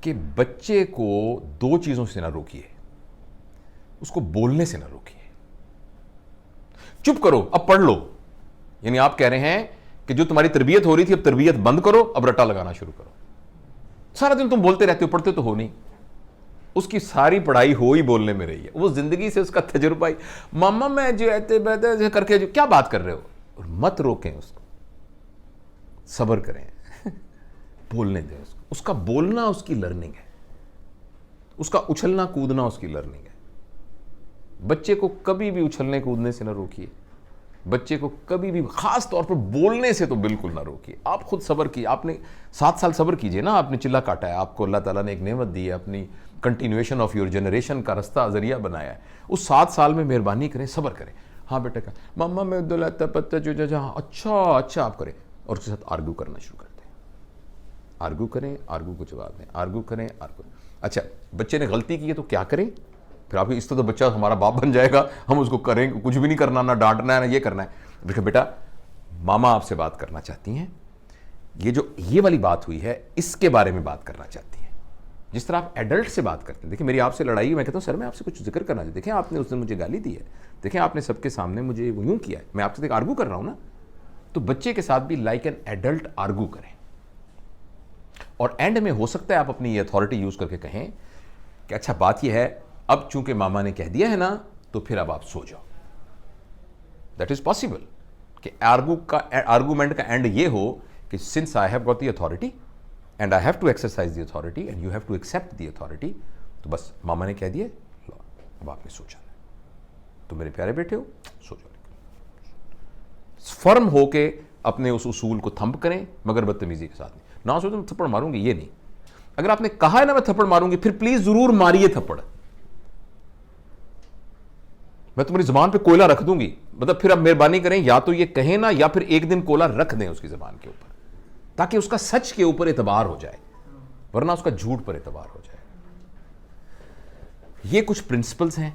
कि बच्चे को दो चीजों से ना रोकिए, उसको बोलने से ना रोकिए। चुप करो, अब पढ़ लो। यानी आप कह रहे हैं कि जो तुम्हारी तरबियत हो रही थी अब तरबियत बंद करो, अब रट्टा लगाना शुरू करो। सारा दिन तुम बोलते रहते हो, पढ़ते तो हो नहीं। उसकी सारी पढ़ाई हो ही बोलने में रही है, वो जिंदगी से उसका तजुर्बा ही, मामा मैं जो ऐसे करके जो क्या बात कर रहे हो। और मत रोकें उसको, सब्र करें, बोलने दें उसको। उसका बोलना उसकी लर्निंग है, उसका उछलना कूदना उसकी लर्निंग है। बच्चे को कभी भी उछलने कूदने से ना रोकिए, बच्चे को कभी भी खास तौर पर बोलने से तो बिल्कुल ना रोकिए। आप खुद सब्र किए, आपने 7 साल सब्र कीजिए ना, आपने चिल्ला काटा है, आपको अल्लाह ताला ने एक नेमत दी है, अपनी कंटिन्यूएशन ऑफ योर जनरेशन का रास्ता जरिया बनाया है। उस 7 साल में मेहरबानी करें, सब्र करें। हाँ बेटा का मम्मा मैं दुलाता पत्ता जो अच्छा आप करें, और उसके साथ आर्ग्यू करना शुरू करते हैं। आर्ग्यू करें, आर्ग्यू को जवाब दें, आर्ग्यू करें, आर्ग्यू। अच्छा, बच्चे ने गलती की है तो क्या करें? फिर आप इस तो बच्चा हमारा बाप बन जाएगा, हम उसको करेंगे, कुछ भी नहीं करना, ना डांटना है ना ये करना है। देखो बेटा, मामा आपसे बात करना चाहती हैं, ये वाली बात हुई है इसके बारे में बात करना चाहती हैं। जिस तरह आप एडल्ट से बात करते हैं, देखिए मेरी आपसे लड़ाई, मैं कहता हूँ सर मैं आपसे कुछ जिक्र करना चाहिए, देखें आपने उस दिन मुझे गाली दी है, देखें आपने सबके सामने मुझे वो यूं किया है, मैं आपसे आर्गू कर रहा हूं ना। तो बच्चे के साथ भी लाइक एन एडल्ट आर्गू करें, और एंड में हो सकता है आप अपनी ये अथॉरिटी यूज करके कहें कि अच्छा बात यह है, अब चूंकि मामा ने कह दिया है ना तो फिर अब आप सो जाओ। दैट इज पॉसिबल कि आर्गूमेंट का एंड ये हो कि since I have got the authority and I have to exercise the authority and you have to accept the authority, तो बस मामा ने कह दिया, अब आपने सो जाना, तो मेरे प्यारे बेटे हो सो जाओ। फर्म होके अपने उस उसूल को थंप करें, मगर बदतमीजी के साथ नहीं। ना सोचो मैं थप्पड़ मारूंगी, ये नहीं। अगर आपने कहा है ना मैं थप्पड़ मारूंगी, फिर प्लीज जरूर मारिए थप्पड़। मैं तुम्हारी जुबान पे कोयला रख दूंगी, मतलब फिर आप मेहरबानी करें, या तो ये कहें ना, या फिर एक दिन कोयला रख दें उसकी जुबान के ऊपर, ताकि उसका सच के ऊपर एतबार हो जाए, वरना उसका झूठ पर एतबार हो जाए। ये कुछ प्रिंसिपल्स हैं